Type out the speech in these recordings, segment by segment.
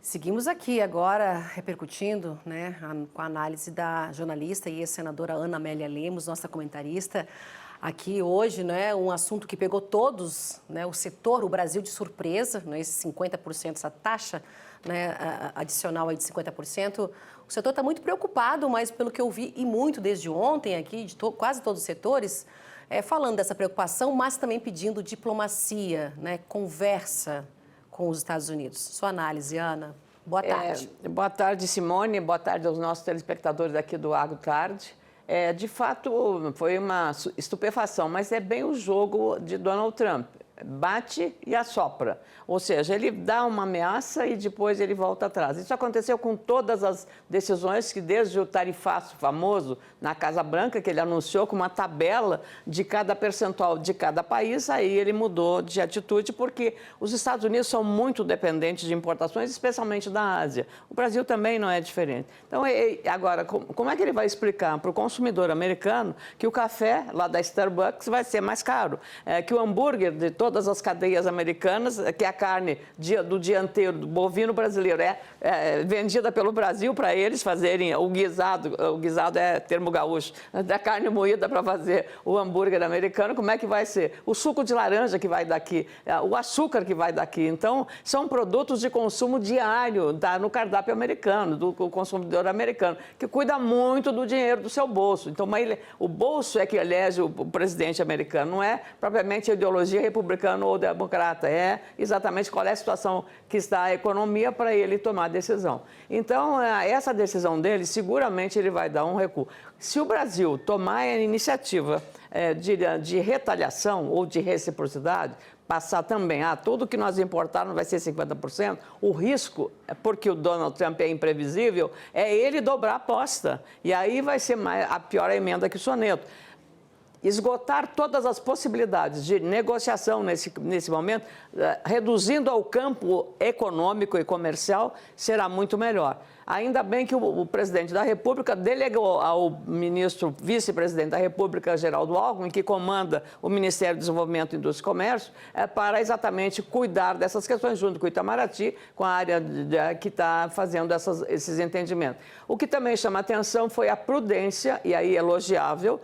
Seguimos aqui agora repercutindo, né, com a análise da jornalista e ex-senadora Ana Amélia Lemos, nossa comentarista, aqui hoje, né, um assunto que pegou todos, né, o setor, o Brasil de surpresa, né, esse 50%, essa taxa, né, adicional aí de 50%. O setor está muito preocupado, mas pelo que eu vi, e muito desde ontem aqui, de quase todos os setores, falando dessa preocupação, mas também pedindo diplomacia, né, conversa com os Estados Unidos. Sua análise, Ana. Boa tarde. Boa tarde, Simone. Boa tarde aos nossos telespectadores aqui do Agro Tarde. De fato, foi uma estupefação, mas é bem o jogo de Donald Trump. Bate e assopra. Ou seja, ele dá uma ameaça e depois ele volta atrás. Isso aconteceu com todas as decisões que, desde o tarifaço famoso na Casa Branca, que ele anunciou com uma tabela de cada percentual de cada país, aí ele mudou de atitude, porque os Estados Unidos são muito dependentes de importações, especialmente da Ásia. O Brasil também não é diferente. Então, agora, como é que ele vai explicar para o consumidor americano que o café lá da Starbucks vai ser mais caro? Que o hambúrguer de todas as cadeias americanas, que a carne do dianteiro do bovino brasileiro é vendida pelo Brasil para eles fazerem o guisado é termo gaúcho, da carne moída para fazer o hambúrguer americano, como é que vai ser? O suco de laranja que vai daqui, o açúcar que vai daqui. Então, são produtos de consumo diário no cardápio americano, do consumidor americano, que cuida muito do dinheiro do seu bolso. Então, o bolso é que elege o presidente americano, não é propriamente a ideologia republicana ou democrata, é exatamente qual é a situação que está a economia para ele tomar a decisão. Então, essa decisão dele, seguramente ele vai dar um recuo. Se o Brasil tomar a iniciativa de retaliação ou de reciprocidade, passar também, tudo que nós importarmos vai ser 50%, o risco, porque o Donald Trump é imprevisível, é ele dobrar a aposta. E aí vai ser a pior emenda que o soneto. Esgotar todas as possibilidades de negociação nesse momento, reduzindo ao campo econômico e comercial, será muito melhor. Ainda bem que o presidente da República delegou ao ministro vice-presidente da República, Geraldo Alckmin, que comanda o Ministério do Desenvolvimento, Indústria e Comércio, para exatamente cuidar dessas questões, junto com o Itamaraty, com a área que está fazendo esses entendimentos. O que também chama atenção foi a prudência, e aí elogiável,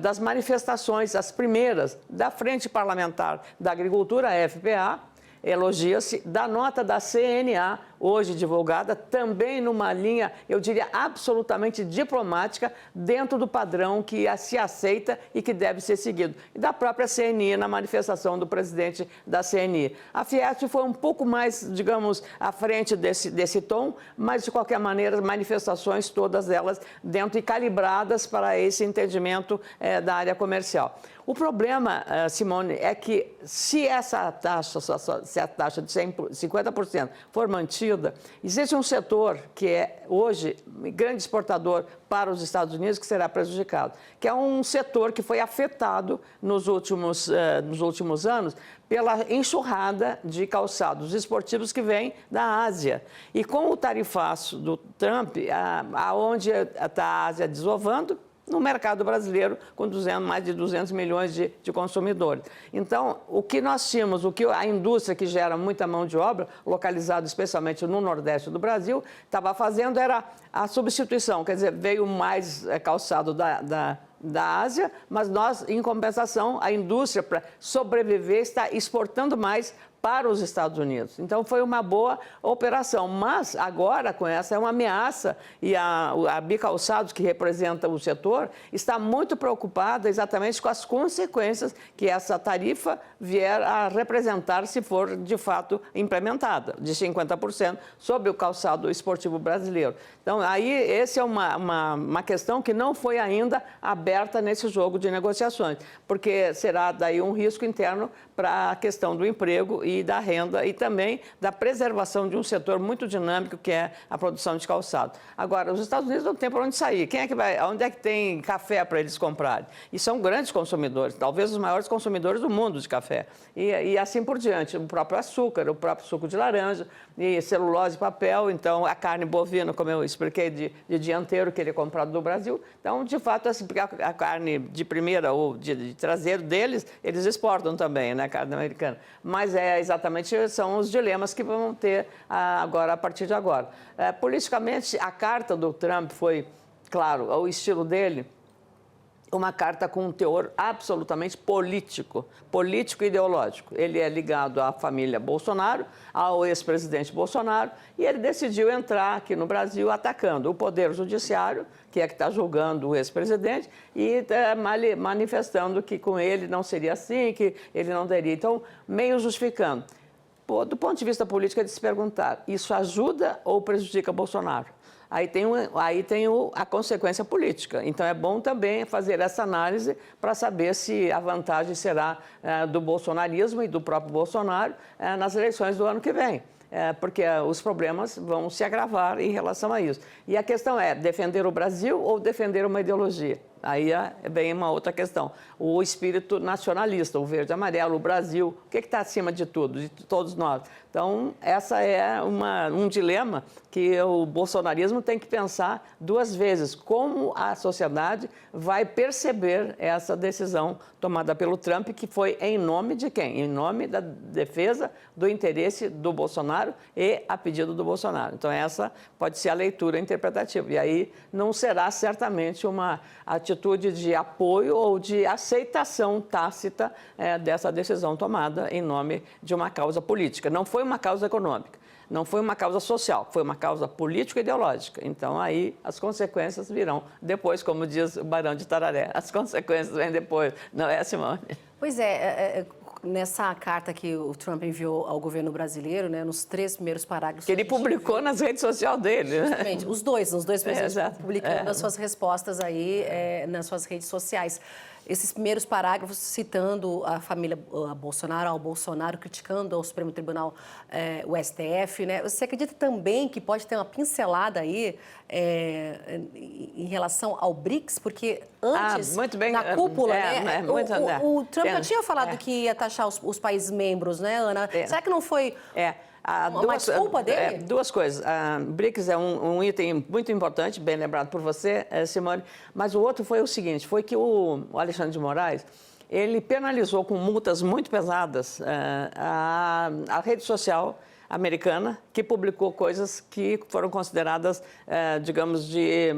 das manifestações, as primeiras, da Frente Parlamentar da Agricultura, a FPA, elogia-se, da nota da CNA, hoje divulgada, também numa linha, eu diria, absolutamente diplomática, dentro do padrão que se aceita e que deve ser seguido. E da própria CNI, na manifestação do presidente da CNI. A Fiesp foi um pouco mais, digamos, à frente desse tom, mas, de qualquer maneira, as manifestações, todas elas dentro e calibradas para esse entendimento da área comercial. O problema, Simone, é que se essa taxa, se a taxa de 50% for mantida, existe um setor que é hoje grande exportador para os Estados Unidos que será prejudicado, que é um setor que foi afetado nos últimos anos pela enxurrada de calçados esportivos que vem da Ásia. E com o tarifaço do Trump, aonde está a Ásia desovando, no mercado brasileiro, com mais de 200 milhões de consumidores. Então, o que nós tínhamos, o que a indústria que gera muita mão de obra, localizada especialmente no Nordeste do Brasil, estava fazendo era a substituição, quer dizer, veio mais calçado da Ásia, mas nós, em compensação, a indústria, para sobreviver, está exportando mais para os Estados Unidos. Então, foi uma boa operação. Mas, agora, com essa, é uma ameaça e a Bicalçados, que representa o setor, está muito preocupada exatamente com as consequências que essa tarifa vier a representar se for, de fato, implementada, de 50% sobre o calçado esportivo brasileiro. Então, aí, essa é uma questão que não foi ainda aberta nesse jogo de negociações, porque será daí um risco interno para a questão do emprego e da renda e também da preservação de um setor muito dinâmico que é a produção de calçado. Agora, os Estados Unidos não tem para onde sair. Quem é que vai? Onde é que tem café para eles comprarem? E são grandes consumidores, talvez os maiores consumidores do mundo de café. E assim por diante, o próprio açúcar, o próprio suco de laranja e celulose e papel, então a carne bovina, como eu expliquei, de dianteiro que ele é comprado do Brasil. Então, de fato, assim, porque a carne de primeira ou de traseiro deles, eles exportam também, né, a carne americana. Mas exatamente são os dilemas que vão ter agora, a partir de agora. Politicamente, a carta do Trump foi, claro, ao estilo dele, uma carta com um teor absolutamente político e ideológico. Ele é ligado à família Bolsonaro, ao ex-presidente Bolsonaro, e ele decidiu entrar aqui no Brasil atacando o Poder Judiciário, que é que está julgando o ex-presidente, e manifestando que com ele não seria assim, que ele não teria. Então, meio justificando. Do ponto de vista político, é de se perguntar, isso ajuda ou prejudica Bolsonaro? Aí tem a consequência política. Então, é bom também fazer essa análise para saber se a vantagem será do bolsonarismo e do próprio Bolsonaro nas eleições do ano que vem. Porque os problemas vão se agravar em relação a isso. E a questão é defender o Brasil ou defender uma ideologia? Aí vem uma outra questão. O espírito nacionalista, o verde e amarelo, o Brasil, o que está acima de tudo, de todos nós? Então, essa é um dilema que o bolsonarismo tem que pensar duas vezes. Como a sociedade vai perceber essa decisão tomada pelo Trump, que foi em nome de quem? Em nome da defesa do interesse do Bolsonaro e a pedido do Bolsonaro. Então, essa pode ser a leitura interpretativa. E aí não será certamente uma atitude de apoio ou de aceitação tácita dessa decisão tomada em nome de uma causa política. Não foi uma causa econômica, não foi uma causa social, foi uma causa político-ideológica. Então, aí as consequências virão depois, como diz o Barão de Tararé. As consequências vêm depois, não é, Simone? Pois é, nessa carta que o Trump enviou ao governo brasileiro, né, nos 3 primeiros parágrafos... Que ele publicou nas redes sociais dele. Né? Justamente, os dois presidentes publicando as suas respostas aí nas suas redes sociais. Esses primeiros parágrafos citando a família Bolsonaro, ao Bolsonaro, criticando ao Supremo Tribunal, o STF, né? Você acredita também que pode ter uma pincelada aí em relação ao BRICS? Porque antes, muito bem, na cúpula, né, o Trump já tinha falado que ia taxar os países membros, né, Ana? Será que não foi... Uma desculpa dele? Duas coisas. A BRICS é um item muito importante, bem lembrado por você, Simone, mas o outro foi o seguinte, foi que o Alexandre de Moraes, ele penalizou com multas muito pesadas a rede social americana, que publicou coisas que foram consideradas, digamos, de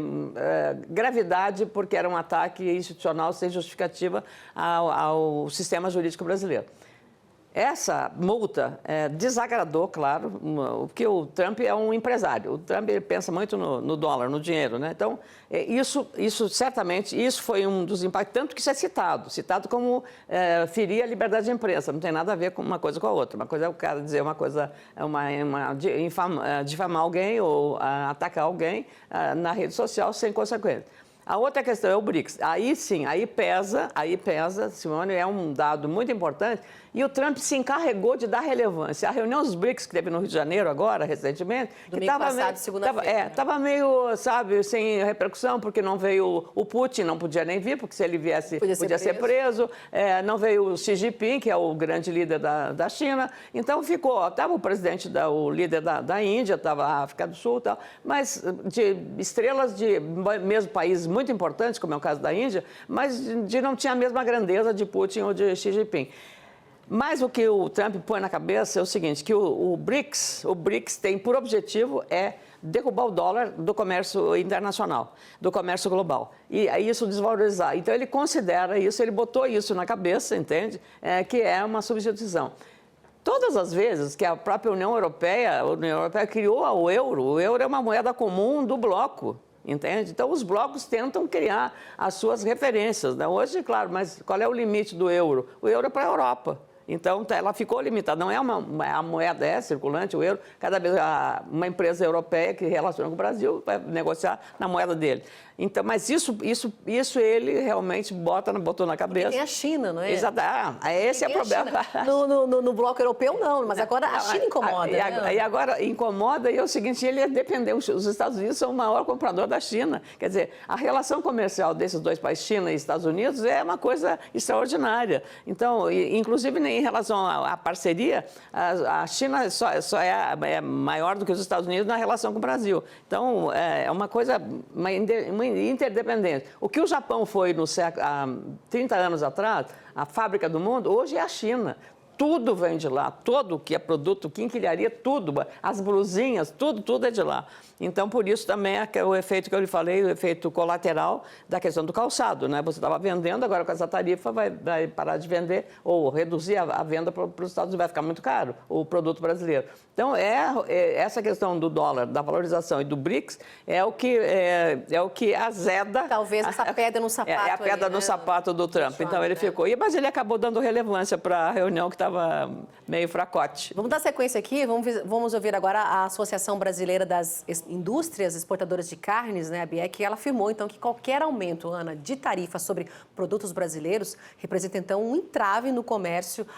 gravidade, porque era um ataque institucional sem justificativa ao sistema jurídico brasileiro. Essa multa desagradou, claro, porque o Trump é um empresário. O Trump ele pensa muito no dólar, no dinheiro, né? Então, isso certamente, isso foi um dos impactos, tanto que isso é citado como ferir a liberdade de imprensa. Não tem nada a ver com uma coisa com a outra. Uma coisa é o cara dizer uma coisa, difamar alguém ou atacar alguém na rede social sem consequência. A outra questão é o BRICS. Aí sim, aí pesa, Simone, é um dado muito importante, e o Trump se encarregou de dar relevância. A reunião dos BRICS, que teve no Rio de Janeiro agora, recentemente, estava meio, sabe, sem repercussão, porque não veio o Putin, não podia nem vir, porque se ele viesse, podia ser preso. Não veio o Xi Jinping, que é o grande líder da China. Então estava o presidente, o líder da Índia, estava a África do Sul e tal, mas de estrelas de mesmo países muito importantes, como é o caso da Índia, mas não tinha a mesma grandeza de Putin ou de Xi Jinping. Mas o que o Trump põe na cabeça é o seguinte, que o BRICS tem por objetivo derrubar o dólar do comércio internacional, do comércio global. E isso desvalorizar. Então, ele considera isso, ele botou isso na cabeça, entende? Que é uma substituição. Todas as vezes que a própria União Europeia criou o euro é uma moeda comum do bloco. Entende? Então, os blocos tentam criar as suas referências. Né? Hoje, claro, mas qual é o limite do euro? O euro é para a Europa. Então, ela ficou limitada. Não é a moeda circulante, o euro. Cada vez uma empresa europeia que relaciona com o Brasil vai negociar na moeda dele. Então, mas isso ele realmente botou na cabeça. Porque tem a China, não é? Exato. Esse é o problema. No bloco europeu, não. Mas agora a China incomoda. E agora incomoda, e é o seguinte, ele é dependente. Os Estados Unidos são o maior comprador da China. Quer dizer, a relação comercial desses dois países, China e Estados Unidos, é uma coisa extraordinária. Então, inclusive em relação à parceria, a China só é maior do que os Estados Unidos na relação com o Brasil. Então, é uma coisa, uma interdependente. O que o Japão foi há 30 anos atrás, a fábrica do mundo, hoje é a China. tudo vem de lá, todo que é produto, quinquilharia, tudo, as blusinhas, tudo é de lá. Então, por isso também é o efeito que eu lhe falei, o efeito colateral da questão do calçado, né? Você estava vendendo, agora com essa tarifa vai parar de vender ou reduzir a venda para os Estados Unidos, vai ficar muito caro o produto brasileiro. Então, essa questão do dólar, da valorização e do BRICS é o que azeda... Talvez essa pedra no sapato. É a pedra aí, no né? sapato do Trump. Então, ele ficou... Mas ele acabou dando relevância para a reunião que estava meio fracote. Vamos dar sequência aqui, vamos ouvir agora a Associação Brasileira das Indústrias Exportadoras de Carnes, né, a ABEC, ela afirmou então que qualquer aumento, Ana, de tarifa sobre produtos brasileiros representa então um entrave no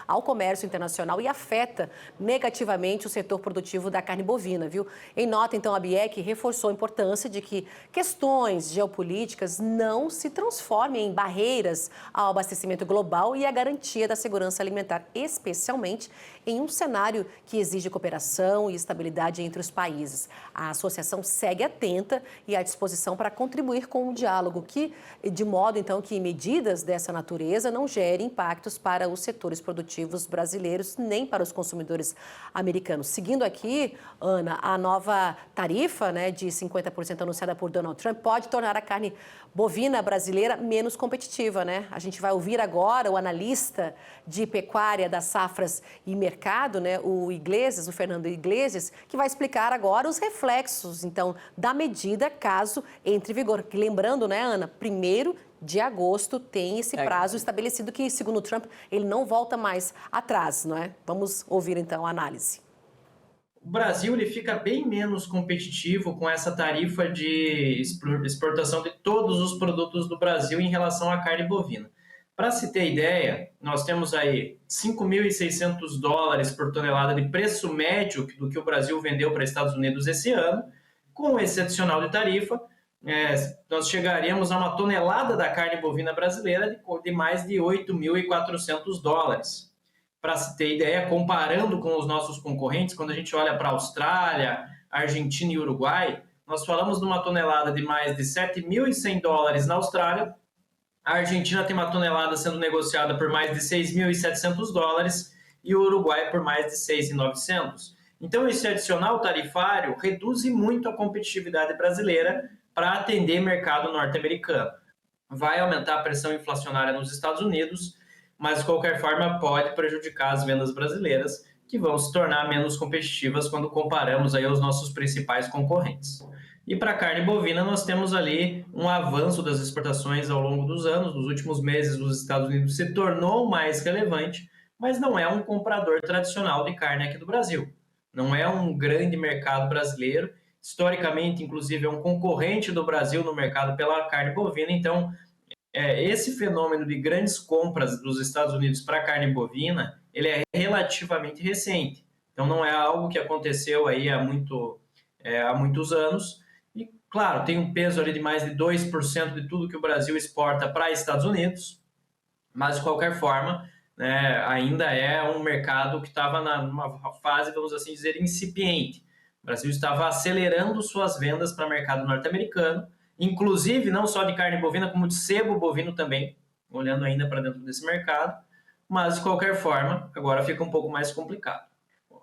ao comércio internacional e afeta negativamente o setor produtivo da carne bovina, viu? Em nota, então, a ABEC reforçou a importância de que questões geopolíticas não se transformem em barreiras ao abastecimento global e à garantia da segurança alimentar, especialmente em um cenário que exige cooperação e estabilidade entre os países. A associação segue atenta e à disposição para contribuir com o diálogo, de modo, então, que medidas dessa natureza não gerem impactos para os setores produtivos brasileiros nem para os consumidores americanos. Seguindo aqui, Ana, a nova tarifa, né, de 50% anunciada por Donald Trump pode tornar a carne bovina brasileira menos competitiva, né? A gente vai ouvir agora o analista de pecuária das safras e mercado, né, o Fernando Iglesias, que vai explicar agora os reflexos, então, da medida caso entre em vigor. Lembrando, né, Ana, 1º de agosto tem esse prazo estabelecido que, segundo Trump, ele não volta mais atrás, não é? Vamos ouvir, então, a análise. O Brasil ele fica bem menos competitivo com essa tarifa de exportação de todos os produtos do Brasil em relação à carne bovina. Para se ter ideia, nós temos aí $5.600 por tonelada de preço médio do que o Brasil vendeu para Estados Unidos esse ano. Com esse adicional de tarifa, nós chegaríamos a uma tonelada da carne bovina brasileira de mais de $8.400. Para se ter ideia, comparando com os nossos concorrentes, quando a gente olha para a Austrália, Argentina e Uruguai, nós falamos de uma tonelada de mais de $7.100 na Austrália, a Argentina tem uma tonelada sendo negociada por mais de $6.700 e o Uruguai por mais de $6.900. Então, esse adicional tarifário reduz muito a competitividade brasileira para atender mercado norte-americano. Vai aumentar a pressão inflacionária nos Estados Unidos, mas, de qualquer forma, pode prejudicar as vendas brasileiras, que vão se tornar menos competitivas quando comparamos aí aos nossos principais concorrentes. E para a carne bovina, nós temos ali um avanço das exportações ao longo dos anos. Nos últimos meses, os Estados Unidos se tornou mais relevante, mas não é um comprador tradicional de carne aqui do Brasil. Não é um grande mercado brasileiro. Historicamente, inclusive, é um concorrente do Brasil no mercado pela carne bovina. Então, esse fenômeno de grandes compras dos Estados Unidos para a carne bovina, ele é relativamente recente. Então, não é algo que aconteceu aí há muitos anos. E, claro, tem um peso ali de mais de 2% de tudo que o Brasil exporta para Estados Unidos, mas, de qualquer forma, né, ainda é um mercado que estava numa fase, vamos assim dizer, incipiente. O Brasil estava acelerando suas vendas para o mercado norte-americano, inclusive não só de carne bovina, como de sebo bovino também, olhando ainda para dentro desse mercado, mas, de qualquer forma, agora fica um pouco mais complicado.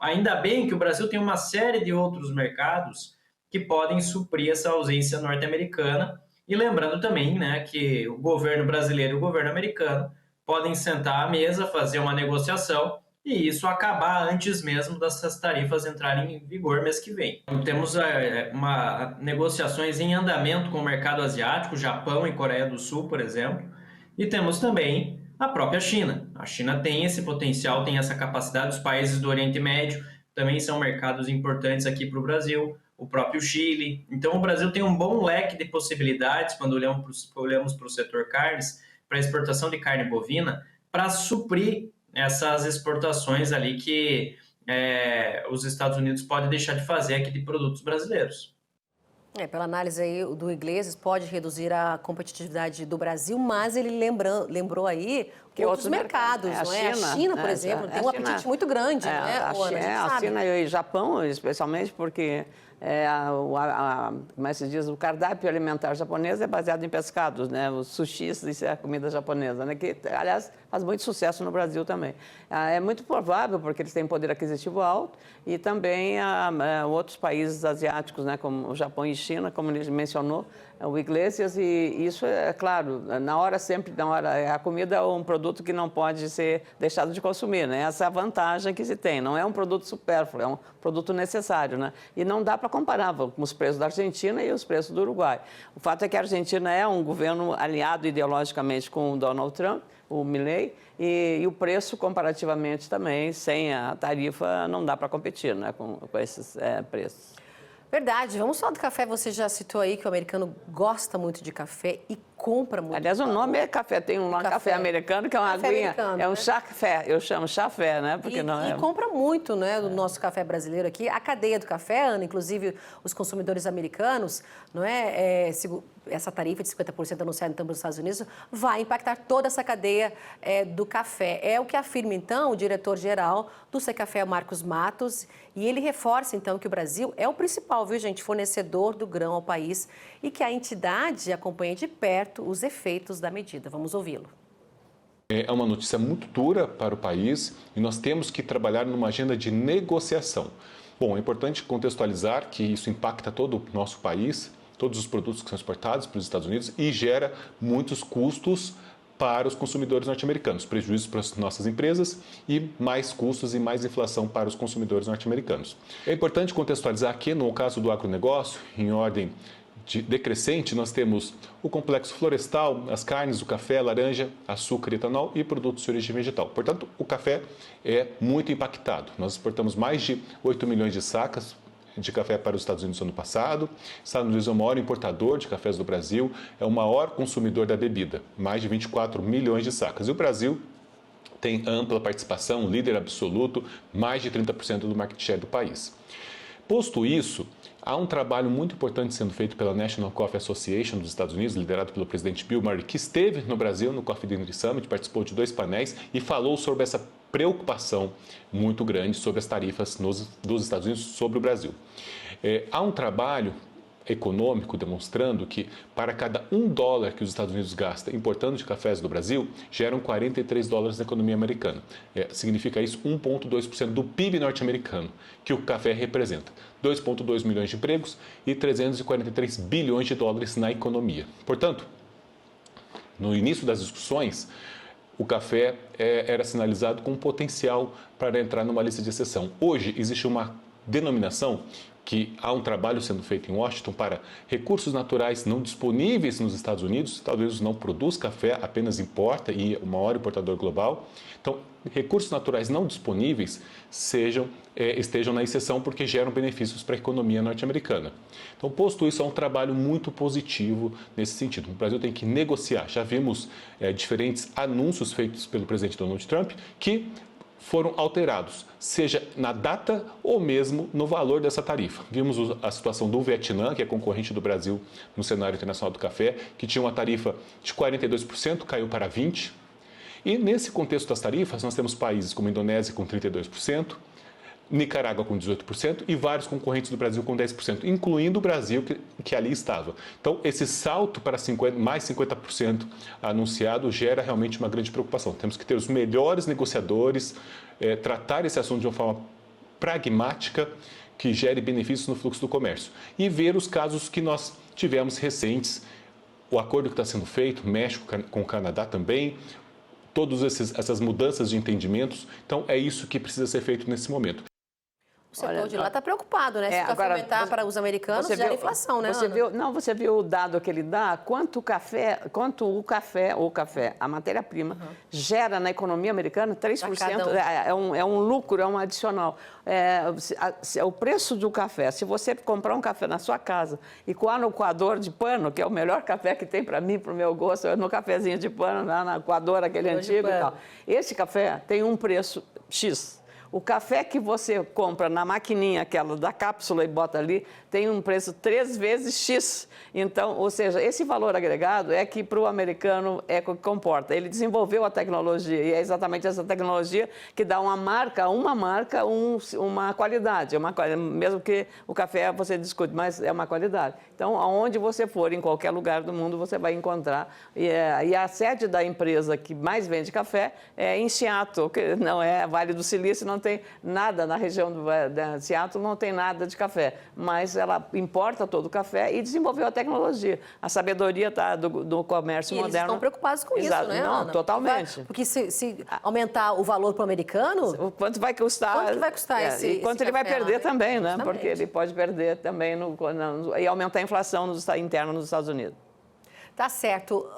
Ainda bem que o Brasil tem uma série de outros mercados que podem suprir essa ausência norte-americana, e lembrando também, né, que o governo brasileiro e o governo americano podem sentar à mesa, fazer uma negociação e isso acabar antes mesmo dessas tarifas entrarem em vigor mês que vem. Temos negociações em andamento com o mercado asiático, Japão e Coreia do Sul, por exemplo, e temos também a própria China. A China tem esse potencial, tem essa capacidade, os países do Oriente Médio também são mercados importantes aqui para o Brasil, o próprio Chile. Então, o Brasil tem um bom leque de possibilidades quando olhamos para o setor carnes, para a exportação de carne bovina, para suprir essas exportações ali que os Estados Unidos podem deixar de fazer aqui de produtos brasileiros. Pela análise aí do Iglesias, pode reduzir a competitividade do Brasil, mas ele lembrou aí o outros mercados, A não é? China, A China, por exemplo, tem um apetite muito grande, não é, Ana? A China e o Japão, especialmente, porque como é que se diz, o cardápio alimentar japonês é baseado em pescados, né? Os sushis, isso é a comida japonesa, né? Que, aliás, faz muito sucesso no Brasil também. É muito provável, porque eles têm poder aquisitivo alto, e também outros países asiáticos, né? Como o Japão e China, como ele mencionou, o Iglesias, e isso é claro, a comida é um produto que não pode ser deixado de consumir, né? Essa é a vantagem que se tem, não é um produto supérfluo, é um produto necessário, né? E não dá para comparar com os preços da Argentina e os preços do Uruguai. O fato é que a Argentina é um governo aliado ideologicamente com o Donald Trump, o Milei, e o preço, comparativamente também, sem a tarifa, não dá para competir, né, com esses preços. Verdade. Vamos falar do café. Você já citou aí que o americano gosta muito de café e compra muito. Aliás, o nome é café. Tem um café americano que é uma aguinha. É um chá-café. Eu chamo chá-fé, né? Porque e compra muito, né, do nosso café brasileiro aqui. A cadeia do café, Ana, inclusive os consumidores americanos, não é? Essa tarifa de 50% anunciada então pelos Estados Unidos vai impactar toda essa cadeia do café. É o que afirma, então, o diretor-geral do Secafé, Marcos Matos, e ele reforça, então, que o Brasil é o principal, viu, gente, fornecedor do grão ao país e que a entidade acompanha de perto os efeitos da medida. Vamos ouvi-lo. É uma notícia muito dura para o país e nós temos que trabalhar numa agenda de negociação. Bom, é importante contextualizar que isso impacta todo o nosso país, todos os produtos que são exportados para os Estados Unidos e gera muitos custos para os consumidores norte-americanos, prejuízos para as nossas empresas e mais custos e mais inflação para os consumidores norte-americanos. É importante contextualizar que, no caso do agronegócio, em ordem decrescente, nós temos o complexo florestal, as carnes, o café, laranja, açúcar, etanol e produtos de origem vegetal. Portanto, o café é muito impactado. Nós exportamos mais de 8 milhões de sacas de café para os Estados Unidos no ano passado. Os Estados Unidos é o maior importador de cafés do Brasil, é o maior consumidor da bebida, mais de 24 milhões de sacas. E o Brasil tem ampla participação, líder absoluto, mais de 30% do market share do país. Posto isso, há um trabalho muito importante sendo feito pela National Coffee Association dos Estados Unidos, liderado pelo presidente Bill Murray, que esteve no Brasil no Coffee Dinner Summit, participou de 2 painéis e falou sobre essa preocupação muito grande sobre as tarifas dos Estados Unidos sobre o Brasil. Há um trabalho econômico demonstrando que para cada $1 que os Estados Unidos gastam importando de cafés do Brasil, geram 43 dólares na economia americana. Significa isso 1,2% do PIB norte-americano, que o café representa. 2,2 milhões de empregos e 343 bilhões de dólares na economia. Portanto, no início das discussões, o café era sinalizado com potencial para entrar numa lista de exceção. Hoje, existe uma denominação que há um trabalho sendo feito em Washington para recursos naturais não disponíveis nos Estados Unidos. Os Estados Unidos não produz café, apenas importa e é o maior importador global. Então, recursos naturais não disponíveis estejam na exceção porque geram benefícios para a economia norte-americana. Então, posto isso, há um trabalho muito positivo nesse sentido. O Brasil tem que negociar. Já vimos diferentes anúncios feitos pelo presidente Donald Trump que foram alterados, seja na data ou mesmo no valor dessa tarifa. Vimos a situação do Vietnã, que é concorrente do Brasil no cenário internacional do café, que tinha uma tarifa de 42%, caiu para 20%. E nesse contexto das tarifas, nós temos países como a Indonésia com 32%, Nicarágua com 18% e vários concorrentes do Brasil com 10%, incluindo o Brasil, que ali estava. Então, esse salto para mais 50% anunciado gera realmente uma grande preocupação. Temos que ter os melhores negociadores, tratar esse assunto de uma forma pragmática, que gere benefícios no fluxo do comércio. E ver os casos que nós tivemos recentes, o acordo que está sendo feito, México com o Canadá também, todas essas mudanças de entendimentos. Então, é isso que precisa ser feito nesse momento. O setor de lá está preocupado, né? Se o café aumentar para os americanos, gera inflação, né, Ana? Você viu o dado que ele dá? Quanto o café, a matéria-prima, gera na economia americana? 3%. É um lucro, é um adicional. O preço do café, se você comprar um café na sua casa e coar no coador de pano, que é o melhor café que tem para mim, para o meu gosto, no cafezinho de pano, lá na coador, aquele antigo e tal. Esse café tem um preço X. O café que você compra na maquininha, aquela da cápsula e bota ali, tem um preço 3 vezes X. Então, ou seja, esse valor agregado é que para o americano é o que comporta. Ele desenvolveu a tecnologia e é exatamente essa tecnologia que dá uma marca, uma qualidade. Mesmo que o café você discute, mas é uma qualidade. Então, aonde você for, em qualquer lugar do mundo, você vai encontrar. E a sede da empresa que mais vende café é em Seattle, que não é Vale do Silício, não tem nada na região de Seattle, não tem nada de café. Mas ela importa todo o café e desenvolveu a tecnologia. A sabedoria do comércio moderno. Eles estão preocupados com Exato. isso, né, Não, Ana? totalmente. Porque se aumentar o valor para o americano... Quanto vai custar? Quanto que vai custar e quanto esse ele vai café lá, perder né? também, né? Justamente. Porque ele pode perder também e aumentar a inflação interna nos Estados Unidos. Tá certo.